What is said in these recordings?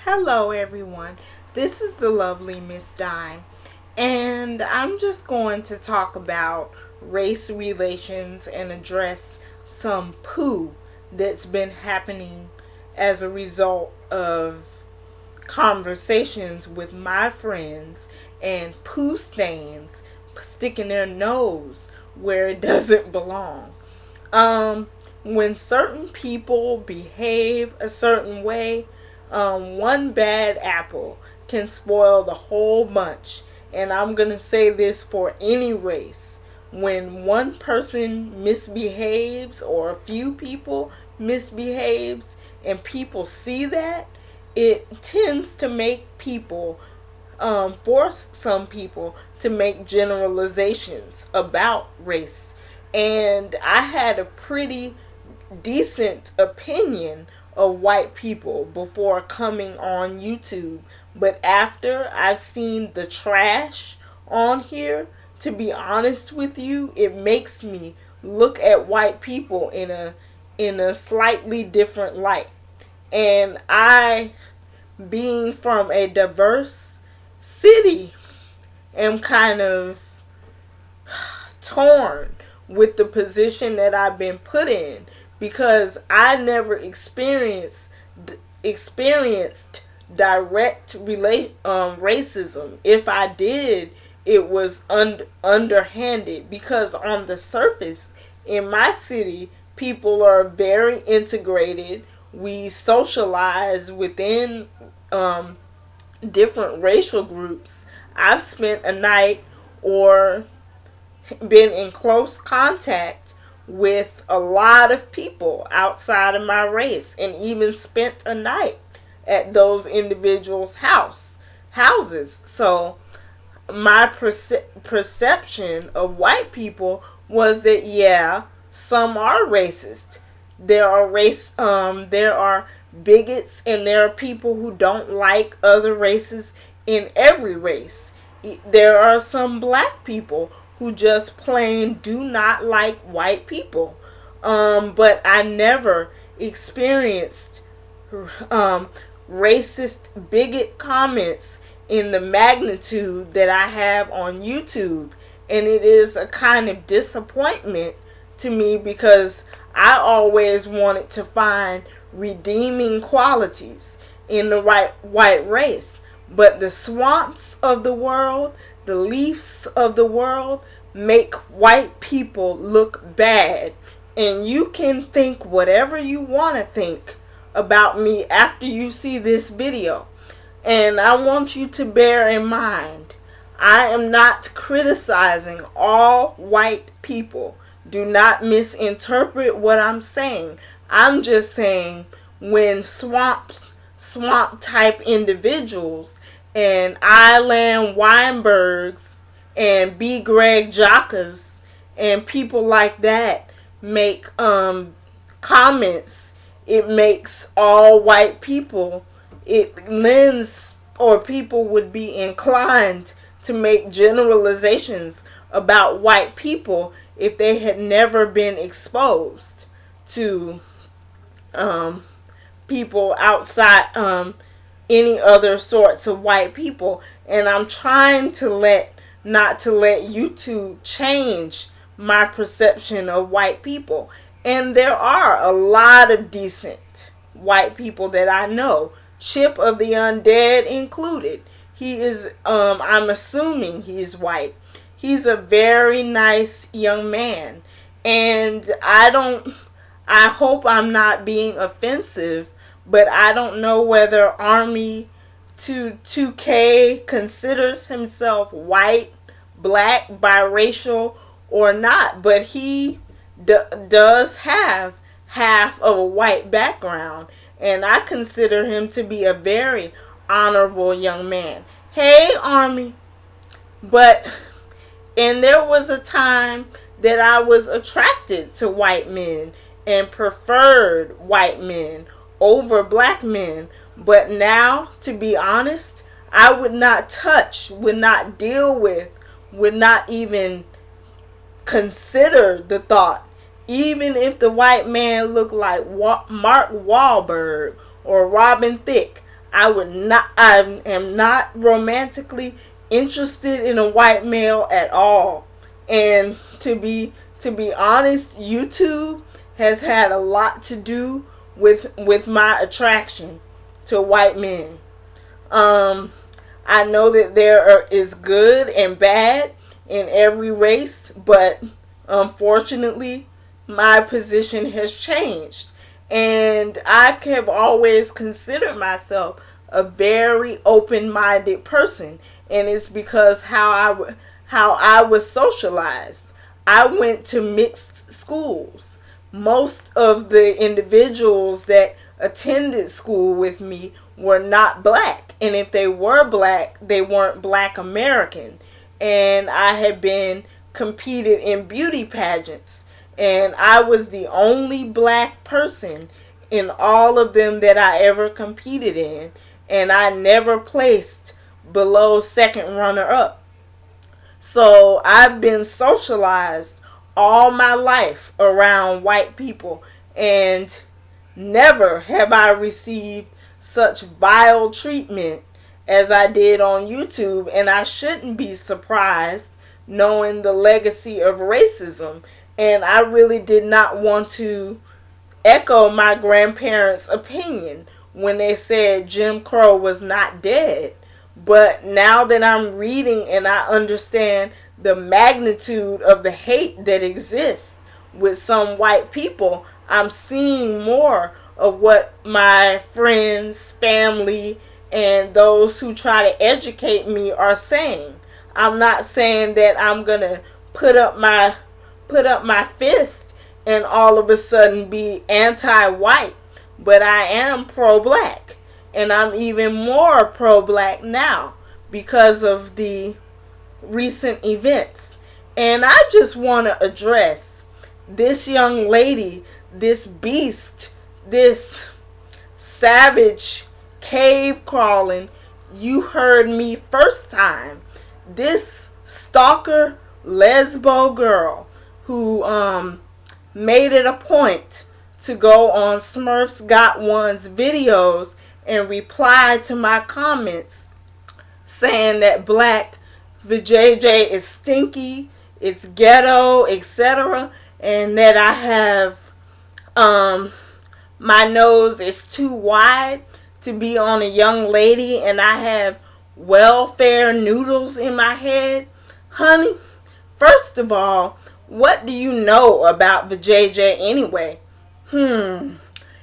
Hello, everyone. This is the lovely Miss Dime, and I'm just going to talk about race relations and address some poo that's been happening as a result of conversations with my friends and poo stains sticking their nose where it doesn't belong. Um, when certain people behave a certain way, one bad apple can spoil the whole bunch. And I'm going to say this for any race. When one person misbehaves or a few people misbehaves and people see that, it tends to make people force some people to make generalizations about race. And I had a pretty decent opinion of white people before coming on YouTube. But after I've seen the trash on here, to be honest with you, it makes me look at white people in a slightly different light. And I, being from a diverse city, am kind of torn with the position that I've been put in because I never experienced direct racism. If I did, it was underhanded because on the surface in my city, people are very integrated. We socialize within different racial groups. I've spent a night or been in close contact with a lot of people outside of my race and even spent a night at those individuals' houses. So my perception of white people was that yeah, some are racist. There are bigots and there are people who don't like other races in every race. There are some black people who just plain do not like white people. But I never experienced racist bigot comments in the magnitude that I have on YouTube. And it is a kind of disappointment to me because I always wanted to find redeeming qualities in the white race. But the swamps of the world, the leaves of the world make white people look bad. And you can think whatever you want to think about me after you see this video. And I want you to bear in mind, I am not criticizing all white people. Do not misinterpret what I'm saying. I'm just saying when swamp type individuals and Island Weinbergs and B. Greg Jockas and people like that make comments, it makes all white people, it lends, or people would be inclined to make generalizations about white people if they had never been exposed to people outside any other sorts of white people. And I'm trying to not to let YouTube change my perception of white people. And there are a lot of decent white people that I know, Chip of the Undead included. He is, I'm assuming he's white. He's a very nice young man. And I hope I'm not being offensive, but I don't know whether Army 2K considers himself white, black, biracial, or not. But he does have half of a white background. And I consider him to be a very honorable young man. Hey, Army. And there was a time that I was attracted to white men and preferred white men over black men. But now, to be honest, I would not touch, would not deal with, would not even consider the thought. Even if the white man looked like Mark Wahlberg or Robin Thicke, I am not romantically interested in a white male at all. And to be honest, YouTube has had a lot to do with my attraction to white men. I know that is good and bad in every race, but unfortunately, my position has changed. And I have always considered myself a very open-minded person, and it's because how I was socialized. I went to mixed schools. Most of the individuals that attended school with me were not black, and if they were black, they weren't black American. And I had been competed in beauty pageants, and I was the only black person in all of them that I ever competed in, and I never placed below second runner up. So I've been socialized all my life around white people, and never have I received such vile treatment as I did on YouTube, and I shouldn't be surprised knowing the legacy of racism. And I really did not want to echo my grandparents' opinion when they said Jim Crow was not dead. But now that I'm reading and I understand the magnitude of the hate that exists with some white people, I'm seeing more of what my friends, family, and those who try to educate me are saying. I'm not saying that I'm gonna put up my fist and all of a sudden be anti-white, but I am pro-black, and I'm even more pro-black now because of the recent events. And I just want to address this young lady, this beast, this savage cave crawling. You heard me first time. This stalker lesbo girl who made it a point to go on Smurfs Got One's videos and reply to my comments saying that black vajayjay is stinky, it's ghetto, etc., and that I have my nose is too wide to be on a young lady, and I have welfare noodles in my head. Honey, first of all, what do you know about vajayjay anyway?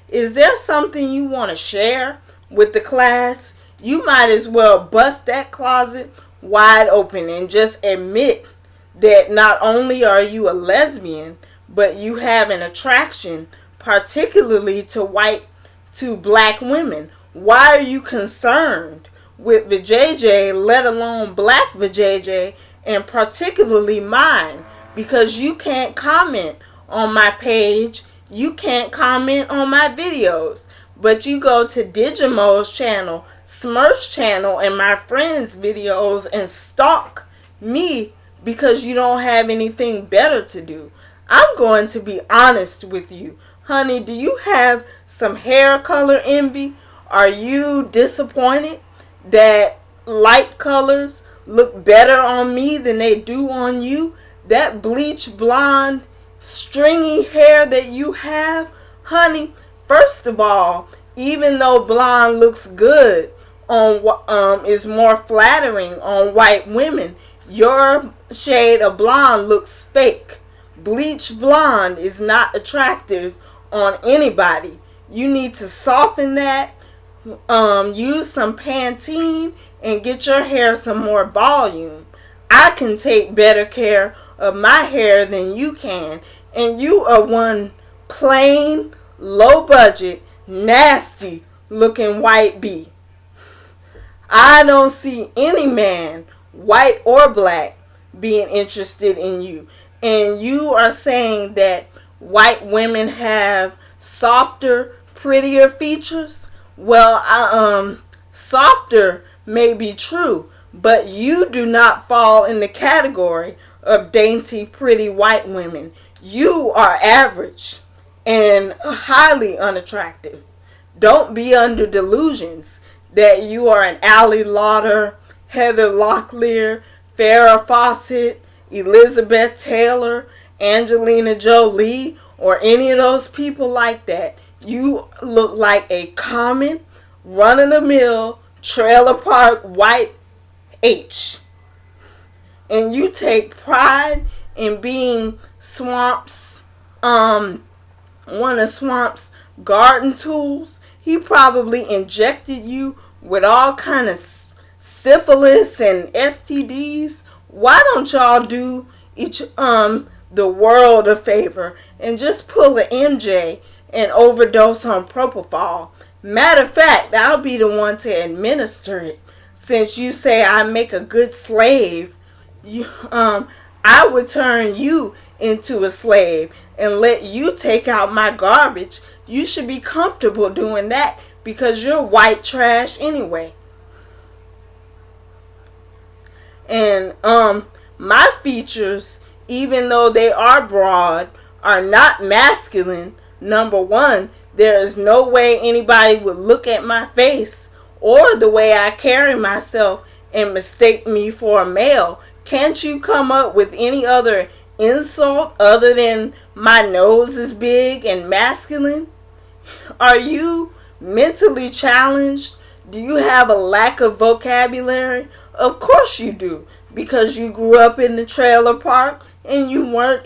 Is there something you want to share with the class? You might as well bust that closet wide open and just admit that not only are you a lesbian, but you have an attraction particularly to black women. Why are you concerned with vajayjay, let alone black vajayjay, and particularly mine? Because you can't comment on my page, you can't comment on my videos, but you go to Digimo's channel, Smurf's channel, and my friends' videos and stalk me because you don't have anything better to do. I'm going to be honest with you. Honey, do you have some hair color envy? Are you disappointed that light colors look better on me than they do on you? That bleach blonde stringy hair that you have, honey, first of all, even though blonde looks good on is more flattering on white women, your shade of blonde looks fake. Bleach blonde is not attractive on anybody. You need to soften that, use some Pantene, and get your hair some more volume. I can take better care of my hair than you can, and you are one plain, low budget, nasty looking white bee. I don't see any man, white or black, being interested in you. And you are saying that white women have softer, prettier features? Well, softer may be true, but you do not fall in the category of dainty, pretty white women. You are average and highly unattractive. Don't be under delusions that you are an Ally Lauder, Heather Locklear, Farrah Fawcett, Elizabeth Taylor, Angelina Jolie, or any of those people like that. You look like a common, run-of-the-mill, trailer park white H. And you take pride in being one of Swamp's garden tools. He probably injected you with all kind of syphilis and STDs. Why don't y'all do the world a favor and just pull the MJ and overdose on propofol? Matter of fact, I'll be the one to administer it. Since you say I make a good slave, I would turn you into a slave and let you take out my garbage. You should be comfortable doing that because you're white trash anyway. And my features, even though they are broad, are not masculine. Number one, there is no way anybody would look at my face or the way I carry myself and mistake me for a male. Can't you come up with any other insult other than my nose is big and masculine? Are you mentally challenged? Do you have a lack of vocabulary? Of course you do, because you grew up in the trailer park and you weren't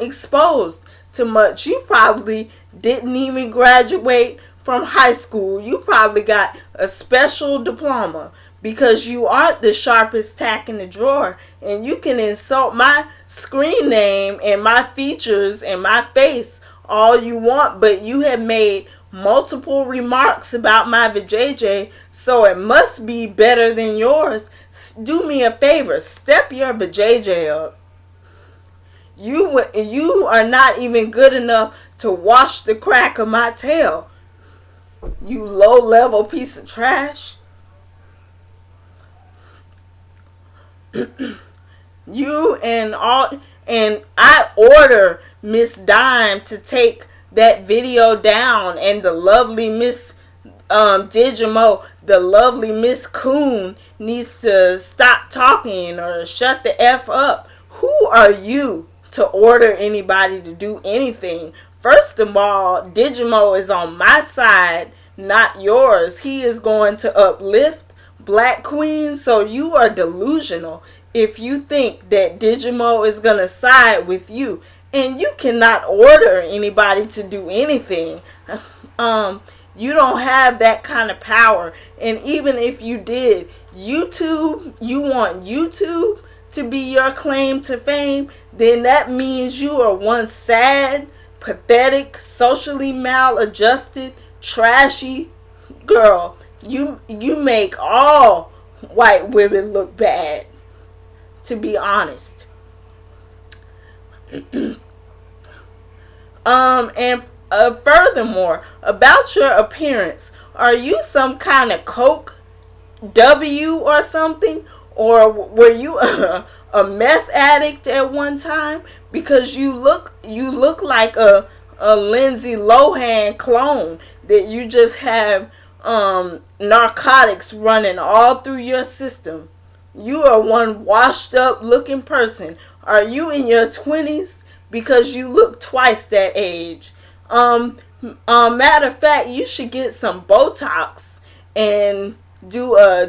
exposed to much. You probably didn't even graduate from high school. You probably got a special diploma because you aren't the sharpest tack in the drawer, and you can insult my screen name and my features and my face all you want, but you have made multiple remarks about my vajayjay, so it must be better than yours. Do me a favor, step your vajayjay up. You are not even good enough to wash the crack of my tail. You low-level piece of trash. And I order Miss Dime to take that video down, and the lovely Miss Digimo, the lovely Miss Coon needs to stop talking or shut the F up. Who are you to order anybody to do anything? First of all, Digimo is on my side, not yours. He is going to uplift Black Queen, so you are delusional if you think that Digimo is going to side with you. And you cannot order anybody to do anything. You don't have that kind of power. And even if you did, YouTube, you want YouTube to be your claim to fame, then that means you are one sad, pathetic, socially maladjusted, trashy girl. You make all white women look bad, to be honest. Furthermore, about your appearance, are you some kind of Coke W or something? Or were you a meth addict at one time? Because you look like a Lindsay Lohan clone, that you just have narcotics running all through your system. You are one washed up looking person. Are you in your 20s? Because you look twice that age. Matter of fact, you should get some Botox and do a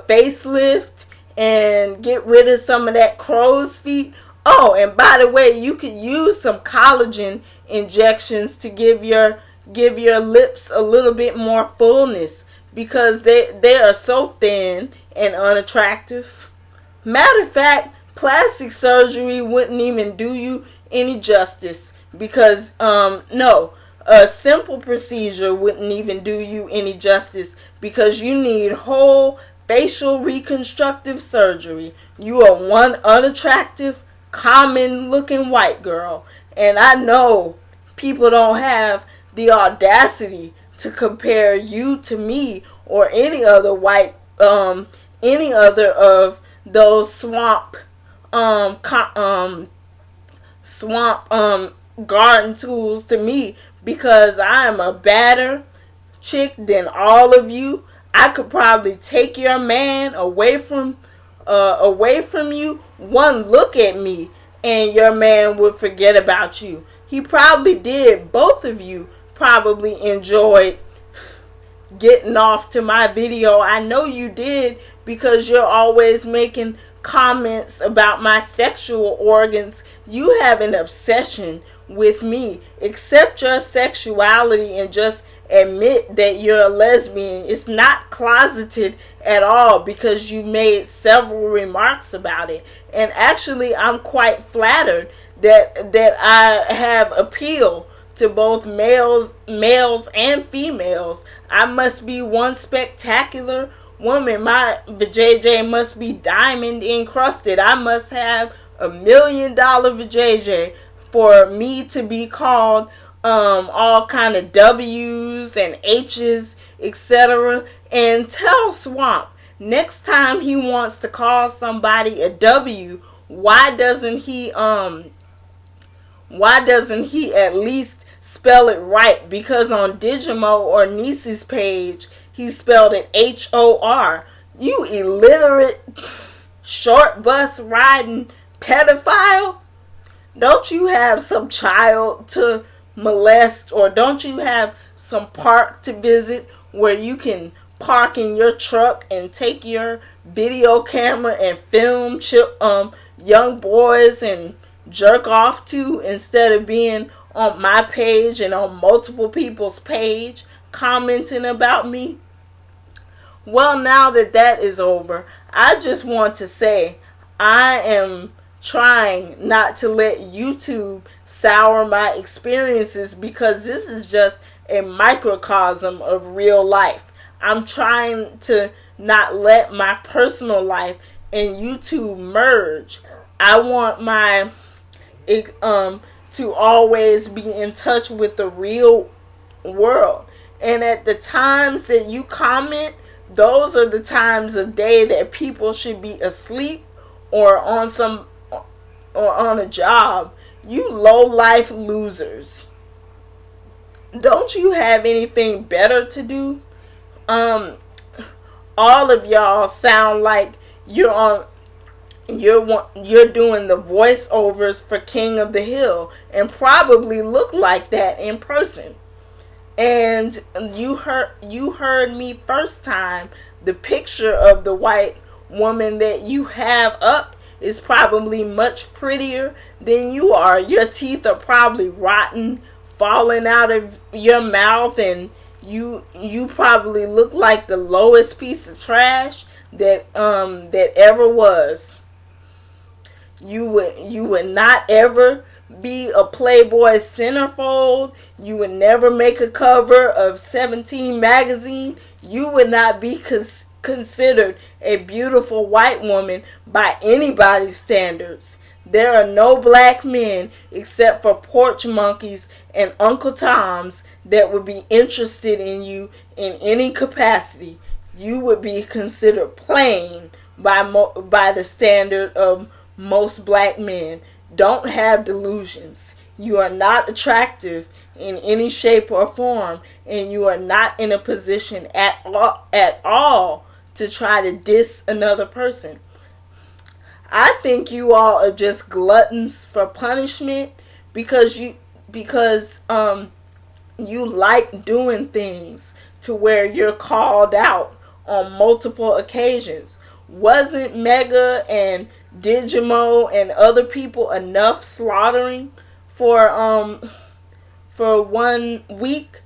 facelift and get rid of some of that crow's feet. Oh, and by the way, you could use some collagen injections to give your lips a little bit more fullness, because they are so thin and unattractive. Matter of fact, plastic surgery wouldn't even do you any justice, because no, a simple procedure wouldn't even do you any justice, because you need whole facial reconstructive surgery. You are one unattractive, common looking white girl, and I know people don't have the audacity to compare you to me or any other white any other of those swamp garden tools to me, because I am a badder, chick than all of you. I could probably take your man away from you. One look at me and your man would forget about you. He probably did. Both of you probably enjoyed getting off to my video. I know you did, because you're always making comments about my sexual organs. You have an obsession with me. Accept your sexuality and just admit that you're a lesbian. It's not closeted at all, because you made several remarks about it. And actually, I'm quite flattered that I have appeal to both males and females. I must be one spectacular woman. My vajayjay must be diamond encrusted. I must have $1 million vajayjay for me to be called all kind of W's and H's, etc. And tell Swamp, next time he wants to call somebody a W, why doesn't he at least spell it right? Because on Digimo or Niecy's page, he spelled it HOR. You illiterate, short bus riding pedophile. Don't you have some child to molest, or don't you have some park to visit where you can park in your truck and take your video camera and film young boys and jerk off to, instead of being on my page and on multiple people's page commenting about me? Well, now that is over, I just want to say I am trying not to let YouTube sour my experiences, because this is just a microcosm of real life. I'm trying to not let my personal life and YouTube merge. I want my to always be in touch with the real world. And at the times that you comment, those are the times of day that people should be asleep or on a job. You low life losers. Don't you have anything better to do? All of y'all sound like you're doing the voiceovers for King of the Hill, and probably look like that in person. And you heard me first time. The picture of the white woman that you have up is probably much prettier than you are. Your teeth are probably rotten, falling out of your mouth, and you probably look like the lowest piece of trash that ever was. You would not ever be a Playboy centerfold. You would never make a cover of 17 magazine. You would not be considered a beautiful white woman by anybody's standards. There are no black men except for porch monkeys and Uncle Toms that would be interested in you in any capacity. You would be considered plain by the standard of most black men. Don't have delusions. You are not attractive in any shape or form, and you are not in a position at all to try to diss another person. I think you all are just gluttons for punishment, because you like doing things to where you're called out on multiple occasions. Wasn't Mega and Digimo and other people enough slaughtering for 1 week?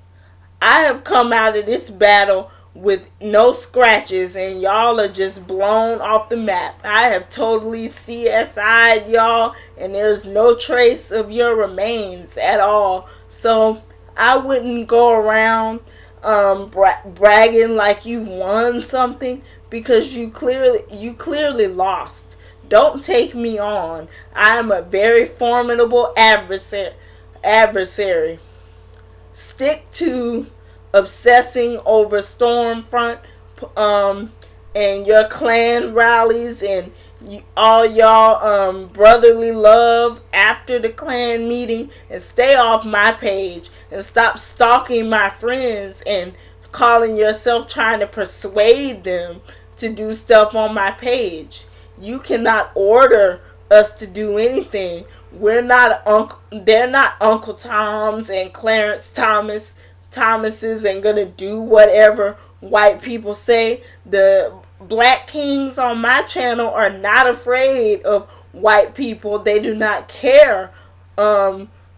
I have come out of this battle with no scratches, and y'all are just blown off the map. I have totally CSI'd y'all, and there's no trace of your remains at all. So I wouldn't go around bragging like you've won something, because you clearly lost. Don't take me on. I am a very formidable adversary. Stick to obsessing over Stormfront and your clan rallies and all y'all brotherly love after the clan meeting, and stay off my page and stop stalking my friends and calling yourself trying to persuade them to do stuff on my page. You cannot order us to do anything. We're not they're not Uncle Toms and Clarence Thomases and gonna do whatever white people say. The black kings on my channel are not afraid of white people. They do not care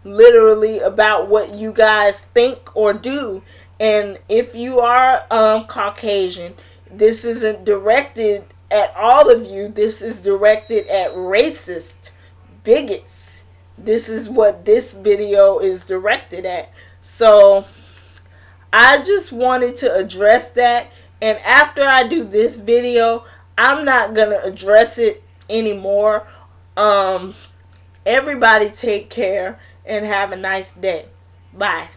literally about what you guys think or do. And if you are Caucasian, this isn't directed at all of you. This is directed at racist bigots. This is what this video is directed at. So I just wanted to address that. And after I do this video, I'm not going to address it anymore. Everybody take care and have a nice day. Bye.